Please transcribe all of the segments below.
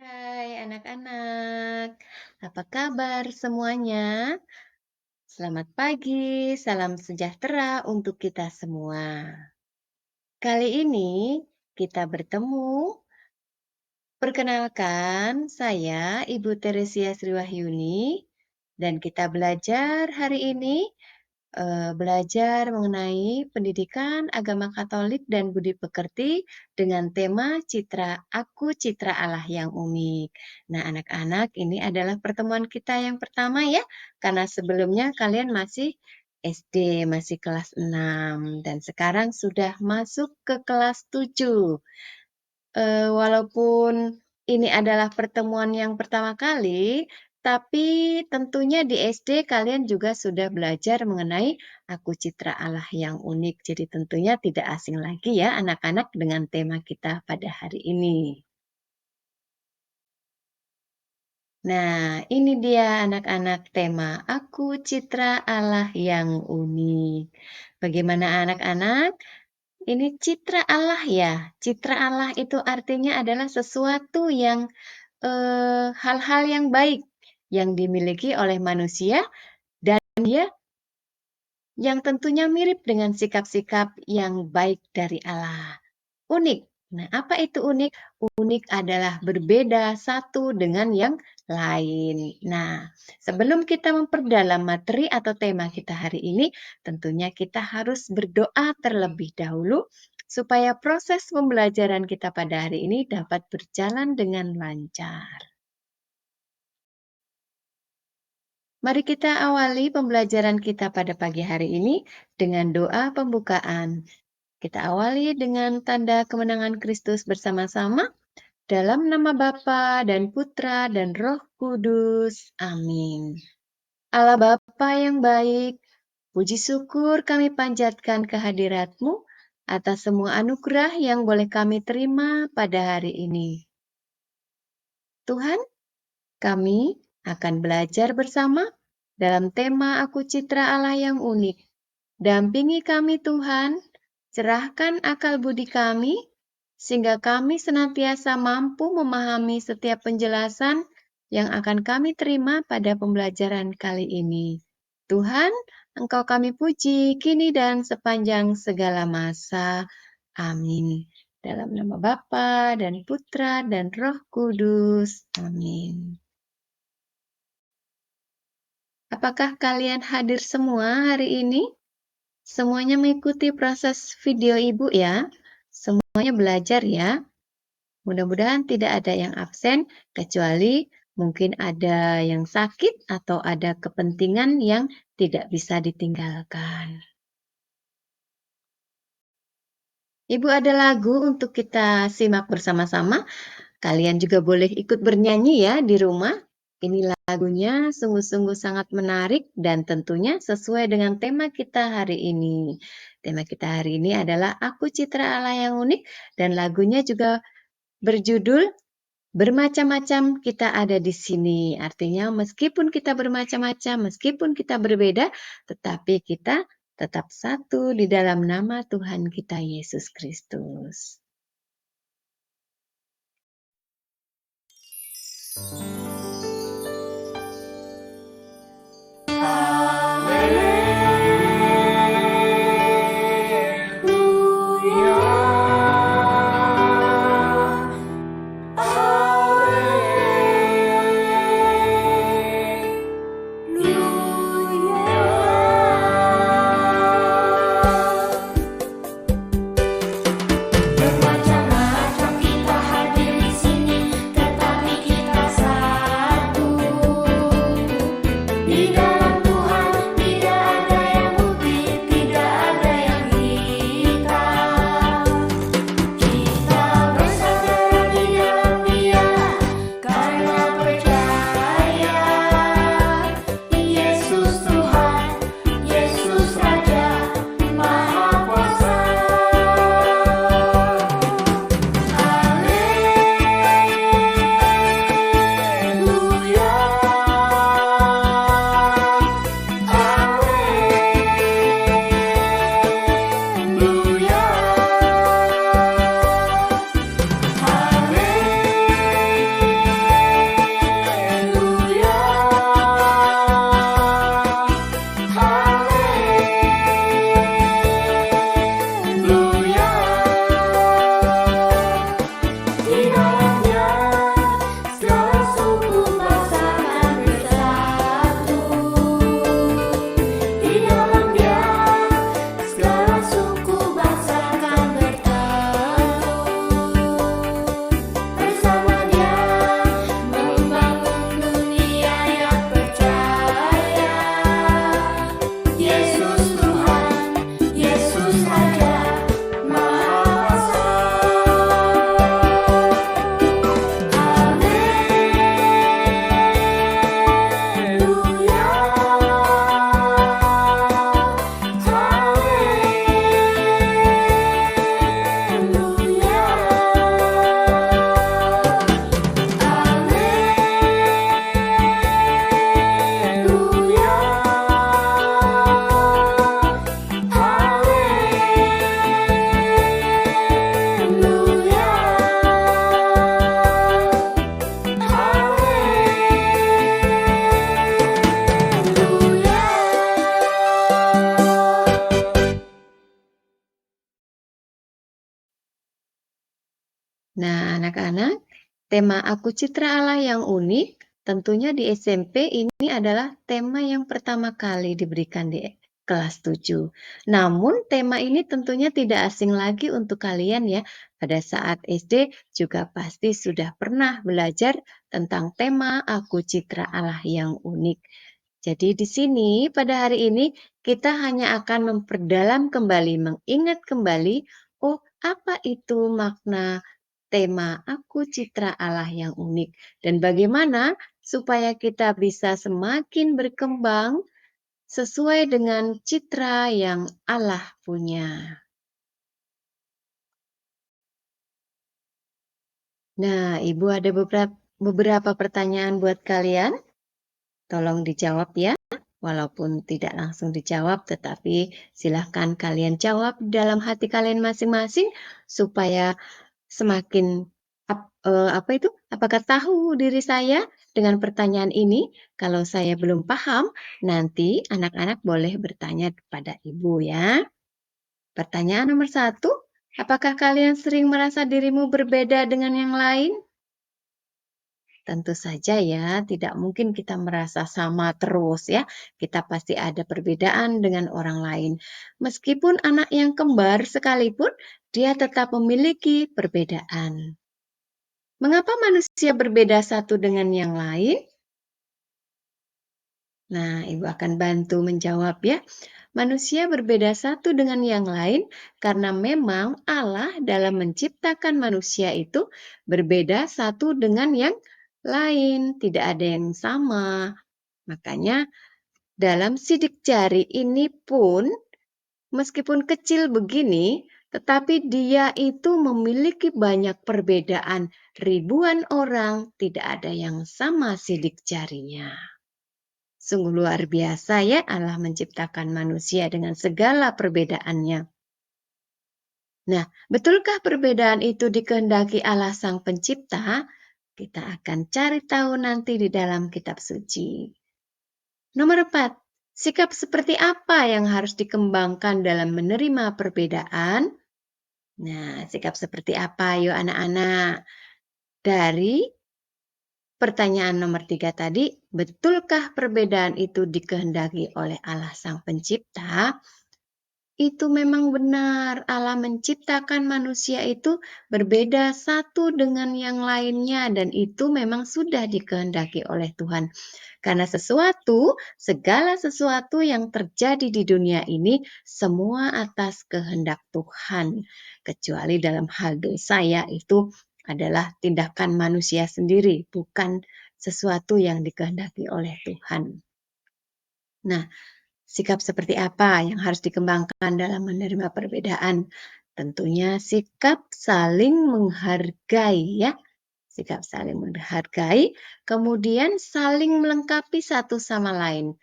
Hai anak-anak, apa kabar semuanya? Selamat pagi, salam sejahtera untuk kita semua. Kali ini kita bertemu. Perkenalkan, saya Ibu Teresia Sriwahyuni dan kita belajar hari ini belajar mengenai pendidikan agama Katolik dan budi pekerti dengan tema Aku Citra Allah yang Unik. Nah, anak-anak, ini adalah pertemuan kita yang pertama ya, karena sebelumnya kalian masih SD, masih kelas 6 dan sekarang sudah masuk ke kelas 7. Walaupun ini adalah pertemuan yang pertama kali, tapi tentunya di SD kalian juga sudah belajar mengenai Aku Citra Allah yang Unik. Jadi tentunya tidak asing lagi ya anak-anak dengan tema kita pada hari ini. Nah, ini dia anak-anak tema Aku Citra Allah yang Unik. Bagaimana anak-anak? Ini citra Allah ya. Citra Allah itu artinya adalah sesuatu yang hal-hal yang baik yang dimiliki oleh manusia dan dia yang tentunya mirip dengan sikap-sikap yang baik dari Allah. Unik. Nah, apa itu unik? Unik adalah berbeda satu dengan yang lain. Nah, sebelum kita memperdalam materi atau tema kita hari ini, tentunya kita harus berdoa terlebih dahulu supaya proses pembelajaran kita pada hari ini dapat berjalan dengan lancar. Mari kita awali pembelajaran kita pada pagi hari ini dengan doa pembukaan. Kita awali dengan tanda kemenangan Kristus bersama-sama dalam nama Bapa dan Putra dan Roh Kudus. Amin. Allah Bapa yang baik, puji syukur kami panjatkan kehadirat-Mu atas semua anugerah yang boleh kami terima pada hari ini. Tuhan, kami akan belajar bersama dalam tema Aku Citra Allah yang Unik. Dampingi kami Tuhan, cerahkan akal budi kami, sehingga kami senantiasa mampu memahami setiap penjelasan yang akan kami terima pada pembelajaran kali ini. Tuhan, Engkau kami puji kini dan sepanjang segala masa. Amin. Dalam nama Bapa dan Putra dan Roh Kudus. Amin. Apakah kalian hadir semua hari ini? Semuanya mengikuti proses video Ibu ya. Semuanya belajar ya. Mudah-mudahan tidak ada yang absen, kecuali mungkin ada yang sakit atau ada kepentingan yang tidak bisa ditinggalkan. Ibu ada lagu untuk kita simak bersama-sama. Kalian juga boleh ikut bernyanyi ya di rumah. Ini lagunya sungguh-sungguh sangat menarik dan tentunya sesuai dengan tema kita hari ini. Tema kita hari ini adalah Aku Citra Allah yang Unik dan lagunya juga berjudul Bermacam-macam kita ada di sini. Artinya meskipun kita bermacam-macam, meskipun kita berbeda, tetapi kita tetap satu di dalam nama Tuhan kita Yesus Kristus. Nah, anak-anak, tema Aku Citra Allah yang unik tentunya di SMP ini adalah tema yang pertama kali diberikan di kelas 7. Namun tema ini tentunya tidak asing lagi untuk kalian ya. Pada saat SD juga pasti sudah pernah belajar tentang tema Aku Citra Allah yang unik. Jadi di sini pada hari ini kita hanya akan memperdalam kembali, mengingat kembali, oh apa itu makna tema Aku Citra Allah yang unik dan bagaimana supaya kita bisa semakin berkembang sesuai dengan citra yang Allah punya. Nah, Ibu ada beberapa pertanyaan buat kalian. Tolong dijawab ya. Walaupun tidak langsung dijawab, tetapi silahkan kalian jawab dalam hati kalian masing-masing supaya semakin apa itu? Apakah tahu diri saya dengan pertanyaan ini? Kalau saya belum paham, nanti anak-anak boleh bertanya kepada ibu ya. Pertanyaan nomor satu, apakah kalian sering merasa dirimu berbeda dengan yang lain? Tentu saja ya, tidak mungkin kita merasa sama terus ya. Kita pasti ada perbedaan dengan orang lain. Meskipun anak yang kembar sekalipun, dia tetap memiliki perbedaan. Mengapa manusia berbeda satu dengan yang lain? Nah, Ibu akan bantu menjawab ya. Manusia berbeda satu dengan yang lain karena memang Allah dalam menciptakan manusia itu berbeda satu dengan yang lain, tidak ada yang sama. Makanya dalam sidik jari ini pun meskipun kecil begini, tetapi dia itu memiliki banyak perbedaan. Ribuan orang tidak ada yang sama sidik jarinya. Sungguh luar biasa ya Allah menciptakan manusia dengan segala perbedaannya. Nah, betulkah perbedaan itu dikehendaki Allah Sang Pencipta? Kita akan cari tahu nanti di dalam kitab suci. Nomor 4. Sikap seperti apa yang harus dikembangkan dalam menerima perbedaan? Nah, sikap seperti apa yuk anak-anak? Dari pertanyaan nomor 3 tadi, betulkah perbedaan itu dikehendaki oleh Allah Sang Pencipta? Itu memang benar, Allah menciptakan manusia itu berbeda satu dengan yang lainnya dan itu memang sudah dikehendaki oleh Tuhan. Karena segala sesuatu yang terjadi di dunia ini semua atas kehendak Tuhan. Kecuali dalam hal dosa ya, itu adalah tindakan manusia sendiri, bukan sesuatu yang dikehendaki oleh Tuhan. Nah, sikap seperti apa yang harus dikembangkan dalam menerima perbedaan? Tentunya sikap saling menghargai ya. Sikap saling menghargai, kemudian saling melengkapi satu sama lain.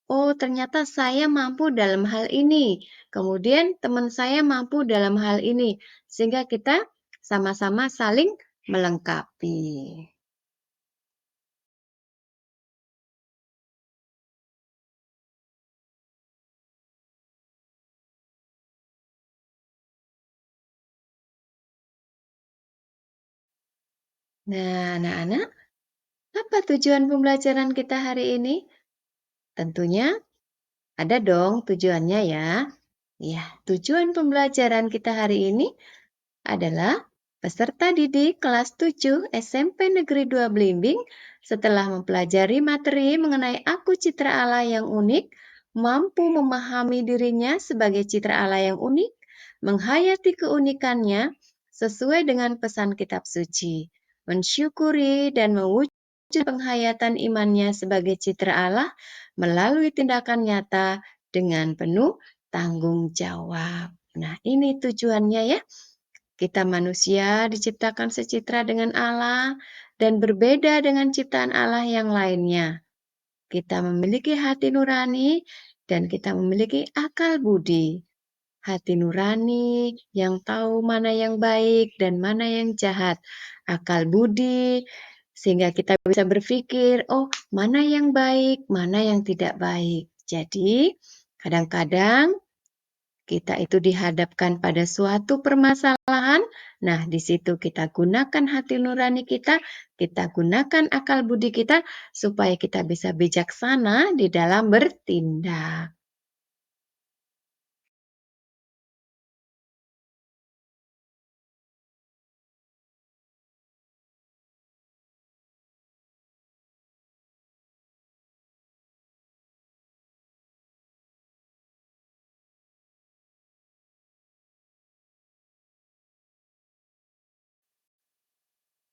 Oh, ternyata saya mampu dalam hal ini. Kemudian teman saya mampu dalam hal ini. Sehingga kita sama-sama saling melengkapi. Nah, anak-anak, apa tujuan pembelajaran kita hari ini? Tentunya ada dong tujuannya ya. Ya, tujuan pembelajaran kita hari ini adalah peserta didik kelas 7 SMP Negeri 2 Blimbing setelah mempelajari materi mengenai Aku Citra Allah yang unik, mampu memahami dirinya sebagai citra Allah yang unik, menghayati keunikannya sesuai dengan pesan kitab suci, mensyukuri dan mewujudkan penghayatan imannya sebagai citra Allah melalui tindakan nyata dengan penuh tanggung jawab. Nah, ini tujuannya ya. Kita manusia diciptakan secitra dengan Allah dan berbeda dengan ciptaan Allah yang lainnya. Kita memiliki hati nurani dan kita memiliki akal budi. Hati nurani yang tahu mana yang baik dan mana yang jahat. Akal budi sehingga kita bisa berpikir, oh mana yang baik, mana yang tidak baik. Jadi kadang-kadang kita itu dihadapkan pada suatu permasalahan Nah, di situ kita gunakan hati nurani kita gunakan akal budi kita supaya kita bisa bijaksana di dalam bertindak.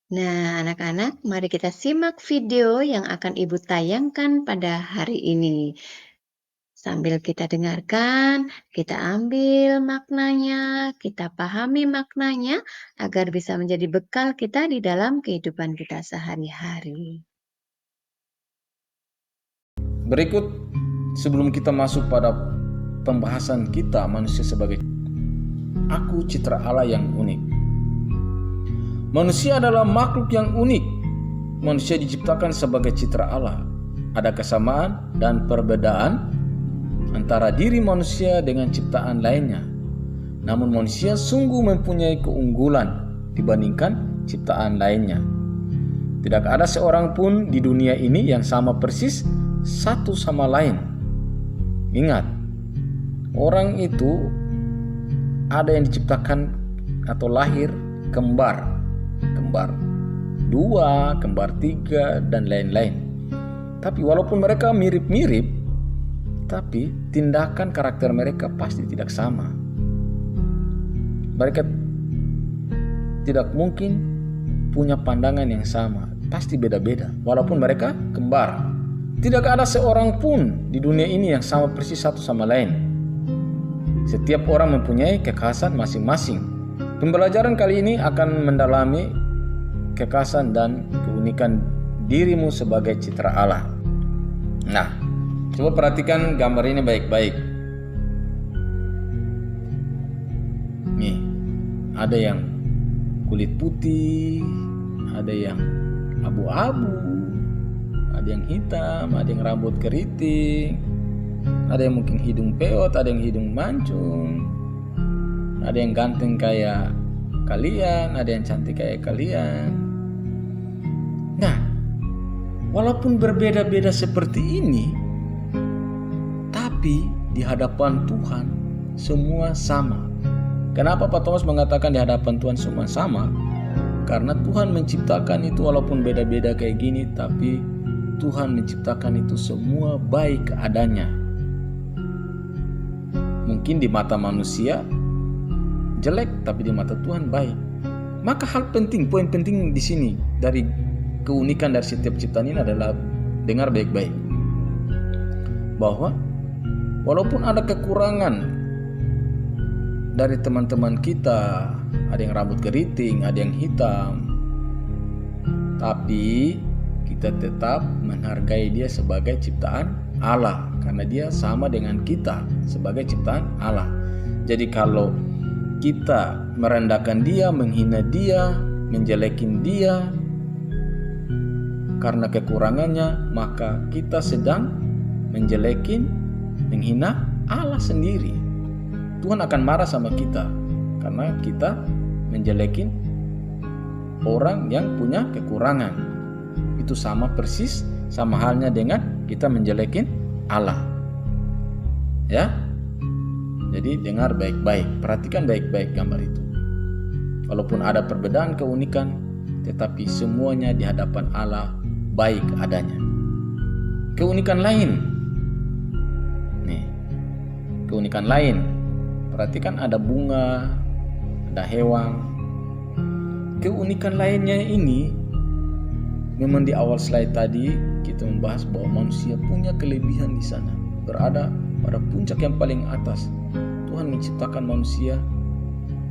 Nah, anak-anak, mari kita simak video yang akan Ibu tayangkan pada hari ini. Sambil kita dengarkan, kita ambil maknanya, kita pahami maknanya, agar bisa menjadi bekal kita di dalam kehidupan kita sehari-hari. Berikut sebelum kita masuk pada pembahasan kita manusia sebagai aku citra Allah yang unik. Manusia adalah makhluk yang unik. Manusia diciptakan sebagai citra Allah. Ada kesamaan dan perbedaan antara diri manusia dengan ciptaan lainnya. Namun manusia sungguh mempunyai keunggulan dibandingkan ciptaan lainnya. Tidak ada seorang pun di dunia ini yang sama persis satu sama lain. Ingat, orang itu ada yang diciptakan atau lahir kembar dua, kembar tiga, dan lain-lain. Tapi walaupun mereka mirip-mirip, tapi tindakan karakter mereka pasti tidak sama. Mereka tidak mungkin punya pandangan yang sama, pasti beda-beda. Walaupun mereka kembar, tidak ada seorang pun di dunia ini yang sama persis satu sama lain. Setiap orang mempunyai kekhasan masing-masing. Pembelajaran kali ini akan mendalami kekhasan dan keunikan dirimu sebagai citra Allah. Nah, coba perhatikan gambar ini baik-baik. Nih, ada yang kulit putih, ada yang abu-abu, ada yang hitam, ada yang rambut keriting, ada yang mungkin hidung peot, ada yang hidung mancung, ada yang ganteng kayak kalian, ada yang cantik kayak kalian. Nah, walaupun berbeda-beda seperti ini, tapi di hadapan Tuhan semua sama. Kenapa Pak Thomas mengatakan di hadapan Tuhan semua sama? Karena Tuhan menciptakan itu walaupun beda-beda kayak gini, tapi Tuhan menciptakan itu semua baik adanya. Mungkin di mata manusia jelek, tapi di mata Tuhan baik. Maka poin penting di sini dari keunikan dari setiap ciptaan ini adalah dengar baik-baik, bahwa walaupun ada kekurangan dari teman-teman kita, ada yang rambut keriting, ada yang hitam, tapi kita tetap menghargai dia sebagai ciptaan Allah, karena dia sama dengan kita sebagai ciptaan Allah. Jadi kalau kita merendahkan dia, menghina dia, menjelekin dia karena kekurangannya, maka kita sedang menjelekin, menghina Allah sendiri. Tuhan akan marah sama kita karena kita menjelekin orang yang punya kekurangan. Itu sama persis, sama halnya dengan kita menjelekin Allah. Ya. Jadi dengar baik-baik, perhatikan baik-baik gambar itu. Walaupun ada perbedaan keunikan, tetapi semuanya di hadapan Allah baik adanya. Keunikan lain. Nih, keunikan lain. Perhatikan ada bunga, ada hewan. Keunikan lainnya ini, memang di awal slide tadi kita membahas bahwa manusia punya kelebihan di sana, berada pada puncak yang paling atas. Tuhan menciptakan manusia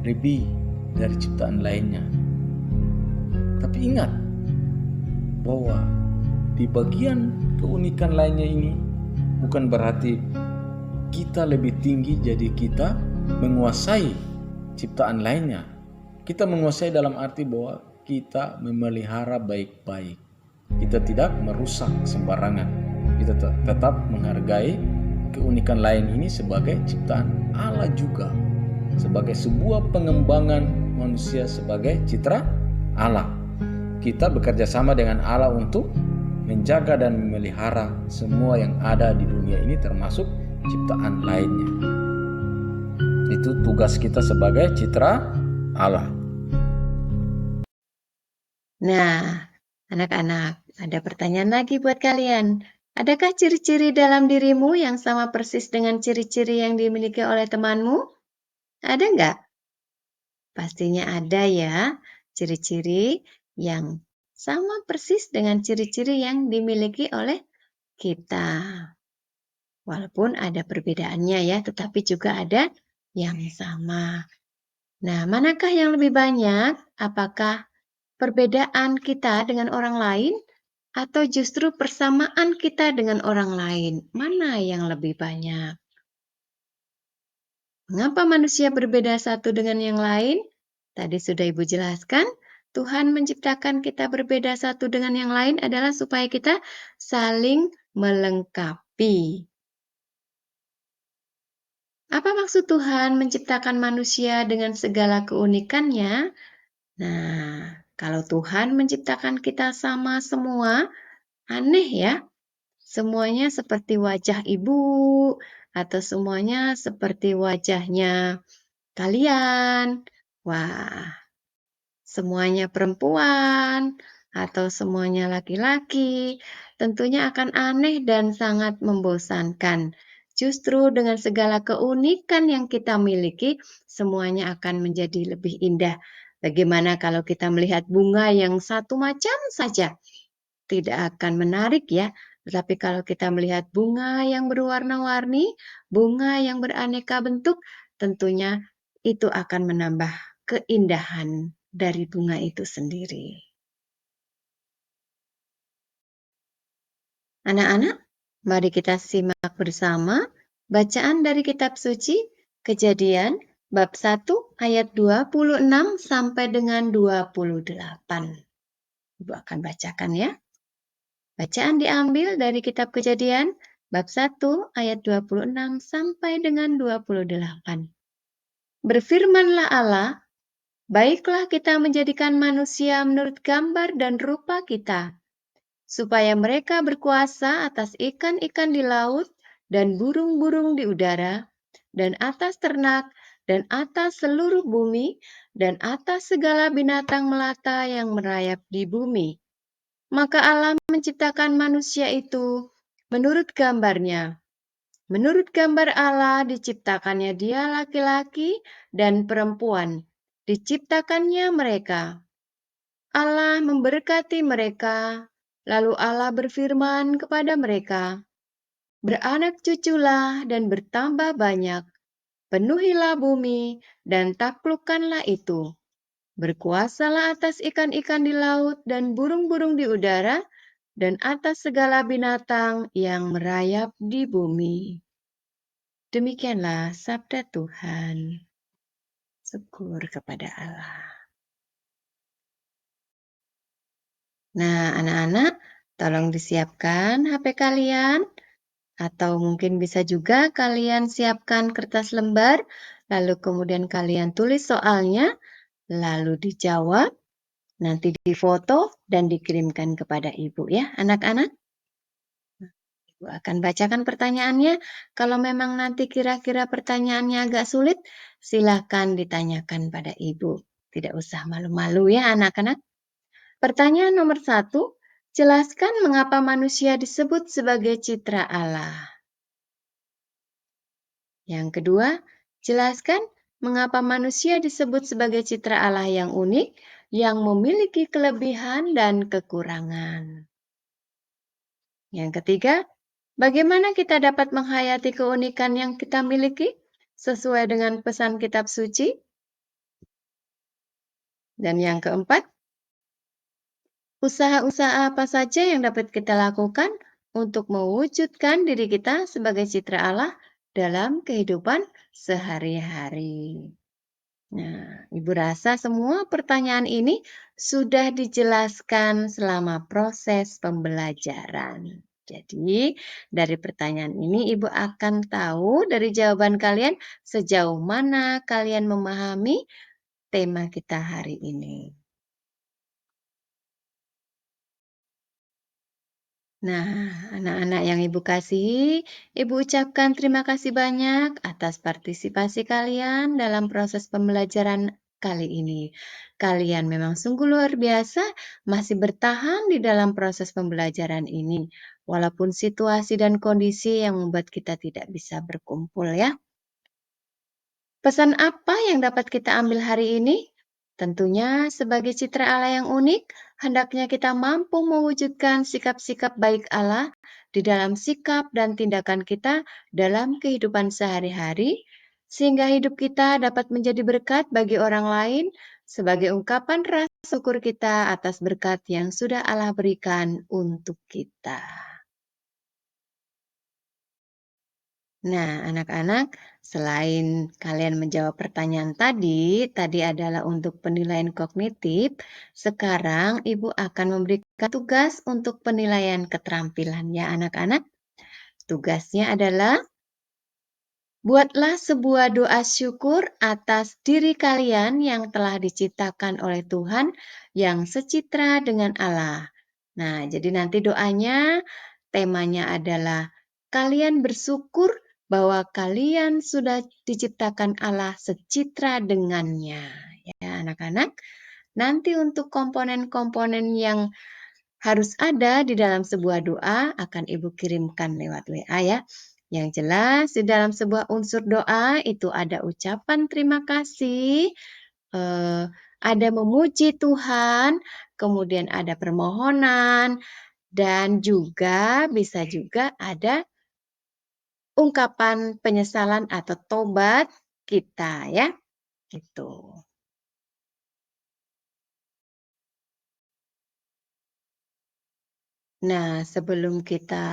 lebih dari ciptaan lainnya. Tapi ingat bahwa di bagian keunikan lainnya ini bukan berarti kita lebih tinggi, jadi kita menguasai ciptaan lainnya. Kita menguasai dalam arti bahwa kita memelihara baik-baik. Kita tidak merusak sembarangan. Kita tetap menghargai keunikan lain ini sebagai ciptaan Allah juga, sebagai sebuah pengembangan manusia sebagai citra Allah. Kita bekerja sama dengan Allah untuk menjaga dan memelihara semua yang ada di dunia ini termasuk ciptaan lainnya. Itu tugas kita sebagai citra Allah. Nah, anak-anak, ada pertanyaan lagi buat kalian. Adakah ciri-ciri dalam dirimu yang sama persis dengan ciri-ciri yang dimiliki oleh temanmu? Ada nggak? Pastinya ada ya, ciri-ciri yang sama persis dengan ciri-ciri yang dimiliki oleh kita. Walaupun ada perbedaannya ya, tetapi juga ada yang sama. Nah, manakah yang lebih banyak? Apakah perbedaan kita dengan orang lain atau justru persamaan kita dengan orang lain? Mana yang lebih banyak? Mengapa manusia berbeda satu dengan yang lain? Tadi sudah Ibu jelaskan, Tuhan menciptakan kita berbeda satu dengan yang lain adalah supaya kita saling melengkapi. Apa maksud Tuhan menciptakan manusia dengan segala keunikannya? Nah, kalau Tuhan menciptakan kita sama semua, aneh ya. Semuanya seperti wajah ibu, atau semuanya seperti wajahnya kalian. Wah, semuanya perempuan, atau semuanya laki-laki, tentunya akan aneh dan sangat membosankan. Justru dengan segala keunikan yang kita miliki, semuanya akan menjadi lebih indah. Bagaimana kalau kita melihat bunga yang satu macam saja? Tidak akan menarik ya. Tetapi kalau kita melihat bunga yang berwarna-warni, bunga yang beraneka bentuk, tentunya itu akan menambah keindahan dari bunga itu sendiri. Anak-anak, mari kita simak bersama bacaan dari kitab suci Kejadian bab 1 ayat 26 sampai dengan 28. Ibu akan bacakan ya. Bacaan diambil dari kitab Kejadian bab 1 ayat 26 sampai dengan 28. Berfirmanlah Allah, baiklah kita menjadikan manusia menurut gambar dan rupa kita, supaya mereka berkuasa atas ikan-ikan di laut dan burung-burung di udara, dan atas ternak, dan atas seluruh bumi, dan atas segala binatang melata yang merayap di bumi. Maka Allah menciptakan manusia itu menurut gambarnya. Menurut gambar Allah diciptakannya dia laki-laki dan perempuan. Diciptakannya mereka. Allah memberkati mereka. Lalu Allah berfirman kepada mereka, beranak cuculah dan bertambah banyak. Penuhilah bumi dan taklukkanlah itu. Berkuasalah atas ikan-ikan di laut dan burung-burung di udara, dan atas segala binatang yang merayap di bumi. Demikianlah sabda Tuhan. Syukur kepada Allah. Nah, anak-anak, tolong disiapkan HP kalian, atau mungkin bisa juga kalian siapkan kertas lembar, lalu kemudian kalian tulis soalnya, lalu dijawab, nanti difoto dan dikirimkan kepada Ibu ya, anak-anak. Ibu akan bacakan pertanyaannya. Kalau memang nanti kira-kira pertanyaannya agak sulit, silakan ditanyakan pada Ibu. Tidak usah malu-malu ya anak-anak. Pertanyaan nomor 1, jelaskan mengapa manusia disebut sebagai citra Allah. Yang kedua, jelaskan mengapa manusia disebut sebagai citra Allah yang unik, yang memiliki kelebihan dan kekurangan. Yang ketiga, bagaimana kita dapat menghayati keunikan yang kita miliki sesuai dengan pesan kitab suci? Dan yang keempat, usaha-usaha apa saja yang dapat kita lakukan untuk mewujudkan diri kita sebagai citra Allah dalam kehidupan sehari-hari? Nah, Ibu rasa semua pertanyaan ini sudah dijelaskan selama proses pembelajaran. Jadi, dari pertanyaan ini Ibu akan tahu dari jawaban kalian sejauh mana kalian memahami tema kita hari ini. Nah, anak-anak yang Ibu kasihi, Ibu ucapkan terima kasih banyak atas partisipasi kalian dalam proses pembelajaran kali ini. Kalian memang sungguh luar biasa, masih bertahan di dalam proses pembelajaran ini, walaupun situasi dan kondisi yang membuat kita tidak bisa berkumpul ya. Pesan apa yang dapat kita ambil hari ini? Tentunya sebagai citra Allah yang unik, hendaknya kita mampu mewujudkan sikap-sikap baik Allah di dalam sikap dan tindakan kita dalam kehidupan sehari-hari, sehingga hidup kita dapat menjadi berkat bagi orang lain sebagai ungkapan rasa syukur kita atas berkat yang sudah Allah berikan untuk kita. Nah, anak-anak, selain kalian menjawab pertanyaan tadi adalah untuk penilaian kognitif. Sekarang Ibu akan memberikan tugas untuk penilaian keterampilan ya, anak-anak. Tugasnya adalah buatlah sebuah doa syukur atas diri kalian yang telah diciptakan oleh Tuhan yang secitra dengan Allah. Nah, jadi nanti doanya temanya adalah kalian bersyukur bahwa kalian sudah diciptakan Allah secitra dengannya. Ya, anak-anak. Nanti untuk komponen-komponen yang harus ada di dalam sebuah doa akan Ibu kirimkan lewat WA ya. Yang jelas di dalam sebuah unsur doa itu ada ucapan terima kasih, eh, ada memuji Tuhan, kemudian ada permohonan, dan juga bisa juga ada ungkapan penyesalan atau tobat kita ya. Gitu. Nah, sebelum kita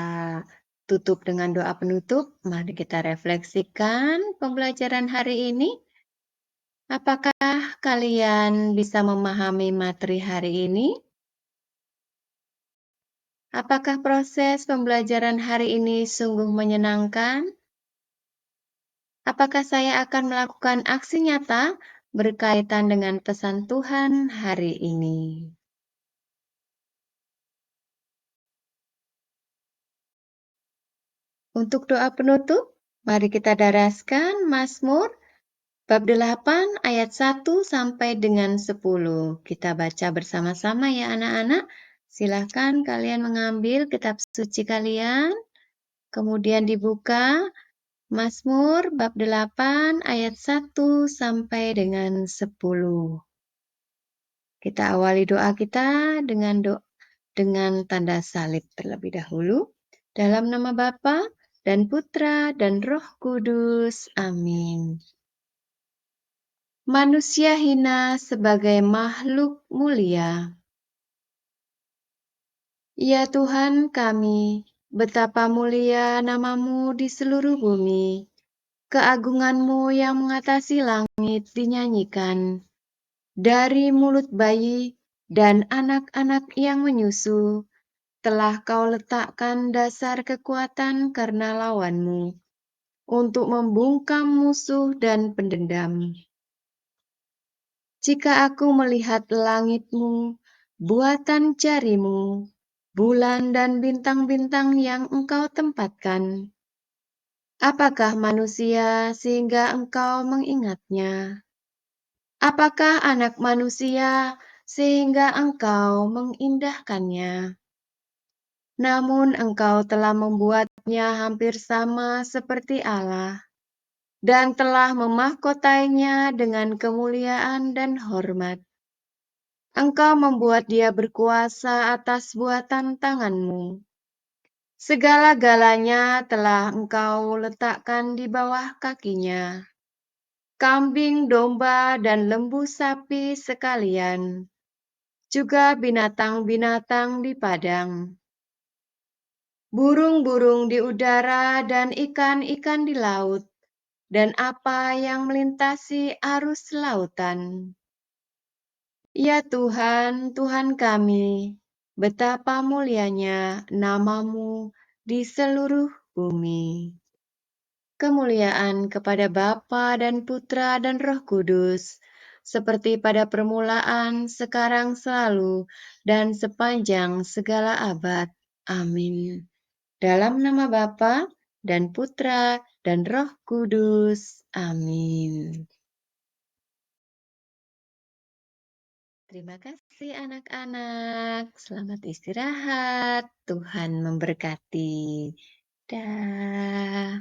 tutup dengan doa penutup, mari kita refleksikan pembelajaran hari ini. Apakah kalian bisa memahami materi hari ini? Apakah proses pembelajaran hari ini sungguh menyenangkan? Apakah saya akan melakukan aksi nyata berkaitan dengan pesan Tuhan hari ini? Untuk doa penutup, mari kita daraskan Mazmur bab 8 ayat 1 sampai dengan 10. Kita baca bersama-sama ya anak-anak. Silahkan kalian mengambil kitab suci kalian, kemudian dibuka Mazmur bab 8 ayat 1 sampai dengan 10. Kita awali doa kita dengan tanda salib terlebih dahulu. Dalam nama Bapa dan Putra dan Roh Kudus. Amin. Manusia hina sebagai makhluk mulia. Ya Tuhan kami, betapa mulia namamu di seluruh bumi. Keagunganmu yang mengatasi langit dinyanyikan. Dari mulut bayi dan anak-anak yang menyusu, telah kau letakkan dasar kekuatan karena lawanmu, untuk membungkam musuh dan pendendam. Jika aku melihat langitmu, buatan jarimu, bulan dan bintang-bintang yang engkau tempatkan, apakah manusia sehingga engkau mengingatnya? Apakah anak manusia sehingga engkau mengindahkannya? Namun engkau telah membuatnya hampir sama seperti Allah, dan telah memahkotainya dengan kemuliaan dan hormat. Engkau membuat dia berkuasa atas buatan tanganmu. Segala-galanya telah engkau letakkan di bawah kakinya. Kambing, domba, dan lembu sapi sekalian. Juga binatang-binatang di padang. Burung-burung di udara dan ikan-ikan di laut. Dan apa yang melintasi arus lautan. Ya Tuhan, Tuhan kami, betapa mulianya namamu di seluruh bumi. Kemuliaan kepada Bapa dan Putra dan Roh Kudus, seperti pada permulaan, sekarang, selalu, dan sepanjang segala abad. Amin. Dalam nama Bapa dan Putra dan Roh Kudus. Amin. Terima kasih anak-anak. Selamat istirahat. Tuhan memberkati. Dah.